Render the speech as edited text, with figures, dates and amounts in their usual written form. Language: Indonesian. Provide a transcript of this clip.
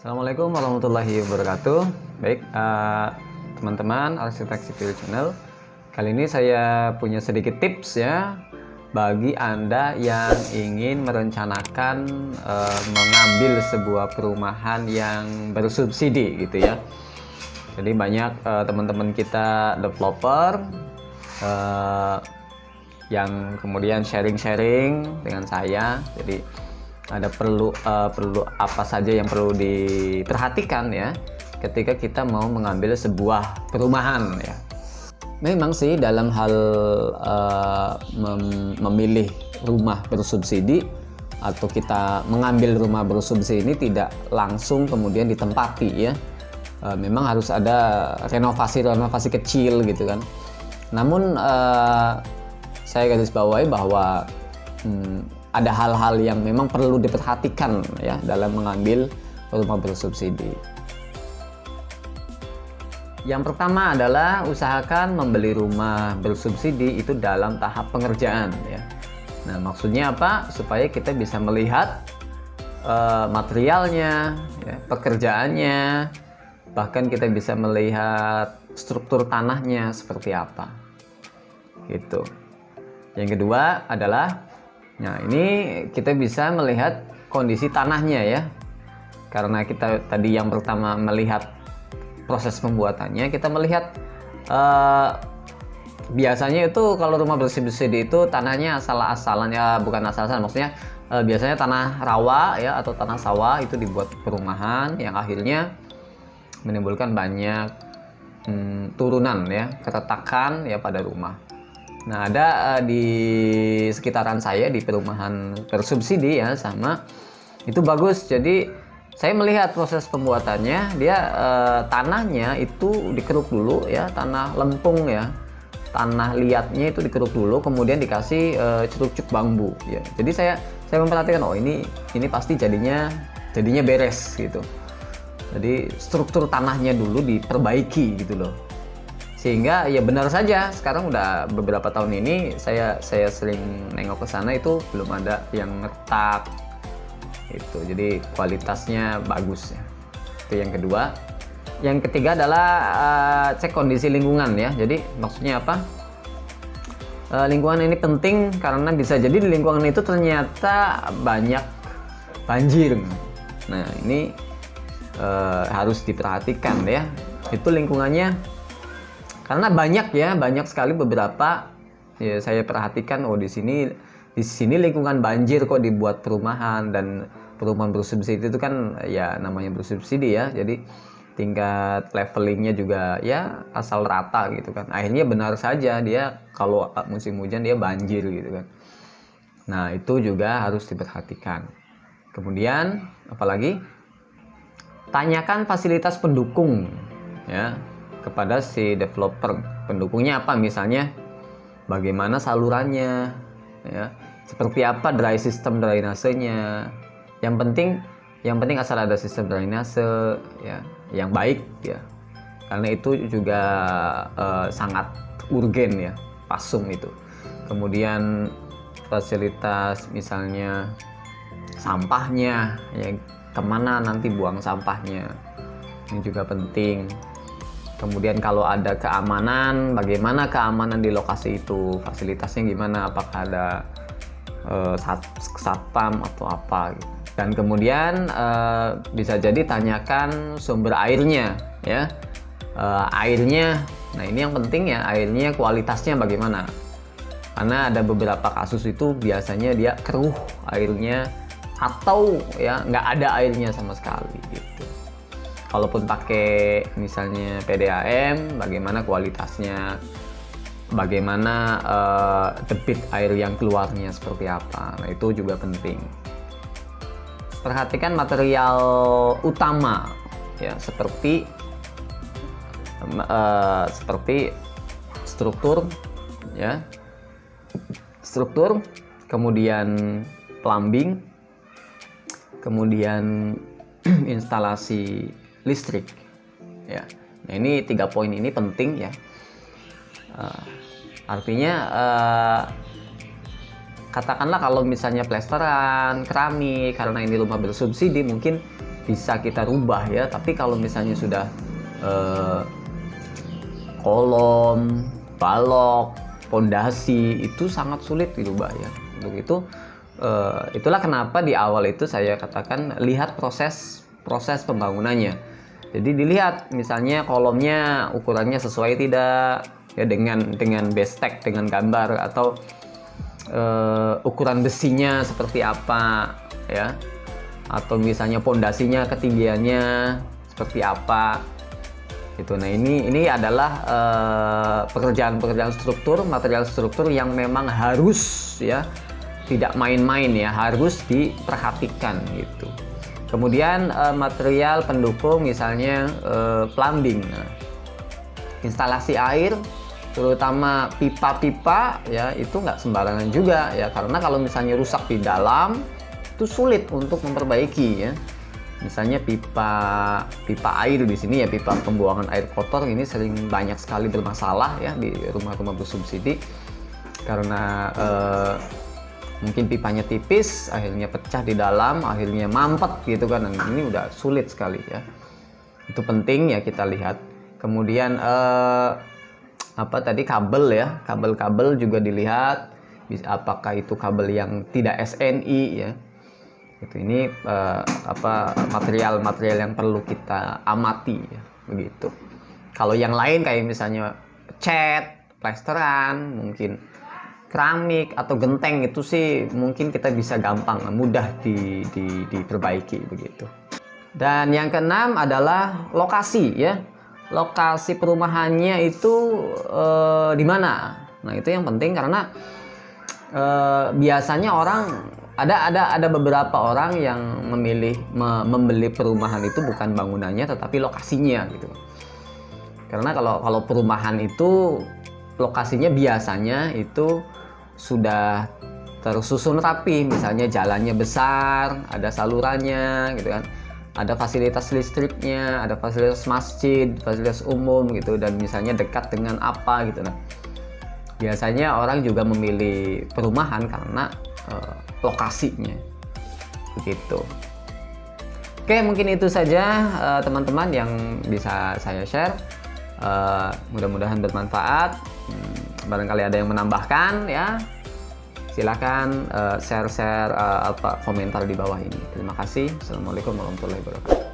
Assalamualaikum warahmatullahi wabarakatuh. Baik, teman-teman Arsitek Sipil Channel. Kali ini saya punya sedikit tips ya bagi Anda yang ingin merencanakan mengambil sebuah perumahan yang bersubsidi gitu ya. Jadi banyak teman-teman kita developer yang kemudian sharing-sharing dengan saya. Jadi ada perlu apa saja yang perlu diperhatikan ya ketika kita mau mengambil sebuah perumahan ya. Memang sih dalam hal memilih rumah bersubsidi atau kita mengambil rumah bersubsidi ini tidak langsung kemudian ditempati ya. Memang harus ada renovasi kecil gitu kan. Namun saya garis bawahi bahwa ada hal-hal yang memang perlu diperhatikan ya dalam mengambil rumah bersubsidi. Yang pertama adalah usahakan membeli rumah bersubsidi itu dalam tahap pengerjaan ya. Nah, maksudnya apa? Supaya kita bisa melihat materialnya, ya, pekerjaannya, bahkan kita bisa melihat struktur tanahnya seperti apa. Gitu. Yang kedua adalah ini kita bisa melihat kondisi tanahnya ya. Karena kita tadi yang pertama melihat proses pembuatannya, kita melihat biasanya itu kalau rumah bersubsidi itu tanahnya asal-asalan ya, bukan asal-asalan, maksudnya biasanya tanah rawa ya atau tanah sawah itu dibuat perumahan yang akhirnya menimbulkan banyak turunan ya, keretakan ya pada rumah. Nah, ada di sekitaran saya di perumahan bersubsidi ya, sama itu bagus. Jadi saya melihat proses pembuatannya, dia tanahnya itu dikeruk dulu ya, tanah lempung ya, tanah liatnya itu dikeruk dulu, kemudian dikasih cerucuk bambu ya. Jadi saya memperhatikan, oh ini pasti jadinya beres gitu. Jadi struktur tanahnya dulu diperbaiki gitu loh. Sehingga ya benar saja sekarang udah beberapa tahun ini saya sering nengok ke sana itu belum ada yang ngetak itu, jadi kualitasnya bagus ya. Itu yang kedua. Yang ketiga adalah cek kondisi lingkungan ya. Jadi maksudnya apa? Lingkungan ini penting karena bisa jadi di lingkungan itu ternyata banyak banjir. Nah, ini harus diperhatikan ya. Itu lingkungannya, karena banyak sekali beberapa ya, saya perhatikan, oh di sini lingkungan banjir kok dibuat perumahan. Dan perumahan bersubsidi itu kan ya namanya bersubsidi ya, jadi tingkat levelingnya juga ya asal rata gitu kan. Akhirnya benar saja dia kalau musim hujan dia banjir gitu kan. Nah, itu juga harus diperhatikan. Kemudian apalagi, tanyakan fasilitas pendukung ya kepada si developer. Pendukungnya apa? Misalnya bagaimana salurannya ya, seperti apa sistem drainasenya. Yang penting asal ada sistem drainase ya yang baik ya, karena itu juga sangat urgen ya, pasung itu. Kemudian fasilitas misalnya sampahnya ya, kemana nanti buang sampahnya, ini juga penting. Kemudian kalau ada keamanan, bagaimana keamanan di lokasi itu, fasilitasnya gimana, apakah ada satpam atau apa gitu. Dan kemudian bisa jadi tanyakan sumber airnya ya, airnya. Nah, ini yang penting ya, airnya kualitasnya bagaimana, karena ada beberapa kasus itu biasanya dia keruh airnya atau ya nggak ada airnya sama sekali gitu. Kalaupun pakai misalnya PDAM, bagaimana kualitasnya, bagaimana debit air yang keluarnya seperti apa. Nah, itu juga penting. Perhatikan material utama ya, seperti struktur ya, kemudian plumbing, kemudian instalasi listrik ya. Nah, ini 3 poin ini penting ya. Artinya katakanlah kalau misalnya plesteran, keramik, karena ini rumah bersubsidi, mungkin bisa kita rubah ya. Tapi kalau misalnya sudah kolom, balok, pondasi itu sangat sulit dirubah ya. Untuk itu itulah kenapa di awal itu saya katakan lihat proses pembangunannya. Jadi dilihat misalnya kolomnya ukurannya sesuai tidak ya dengan base tag, dengan gambar, atau ukuran besinya seperti apa ya, atau misalnya pondasinya ketinggiannya seperti apa gitu. Nah ini adalah pekerjaan struktur, material struktur yang memang harus ya, tidak main-main ya, harus diperhatikan gitu. Kemudian material pendukung misalnya plumbing, nah, instalasi air terutama pipa-pipa ya, itu nggak sembarangan juga ya, karena kalau misalnya rusak di dalam itu sulit untuk memperbaiki ya. Misalnya pipa air di sini ya, pipa pembuangan air kotor ini sering banyak sekali bermasalah ya di rumah-rumah bersubsidi, karena mungkin pipanya tipis, akhirnya pecah di dalam, akhirnya mampet gitu kan. Dan ini udah sulit sekali ya. Itu penting ya kita lihat. Kemudian kabel ya, kabel juga dilihat, apakah itu kabel yang tidak SNI ya. Itu ini material yang perlu kita amati ya, begitu. Kalau yang lain kayak misalnya cat, plesteran, mungkin keramik atau genteng, itu sih mungkin kita bisa gampang, mudah diperbaiki begitu. Dan yang keenam adalah lokasi ya. Lokasi perumahannya itu di mana? Nah, itu yang penting, karena biasanya orang ada beberapa orang yang membeli perumahan itu bukan bangunannya tetapi lokasinya gitu. Karena kalau perumahan itu lokasinya biasanya itu sudah tersusun rapi, misalnya jalannya besar, ada salurannya gitu kan, ada fasilitas listriknya, ada fasilitas masjid, fasilitas umum gitu, dan misalnya dekat dengan apa gitu. Nah, biasanya orang juga memilih perumahan karena lokasinya begitu. Oke, mungkin itu saja teman-teman yang bisa saya share. Mudah-mudahan bermanfaat. Barangkali ada yang menambahkan ya, silakan share komentar di bawah ini. Terima kasih. Assalamualaikum warahmatullahi wabarakatuh.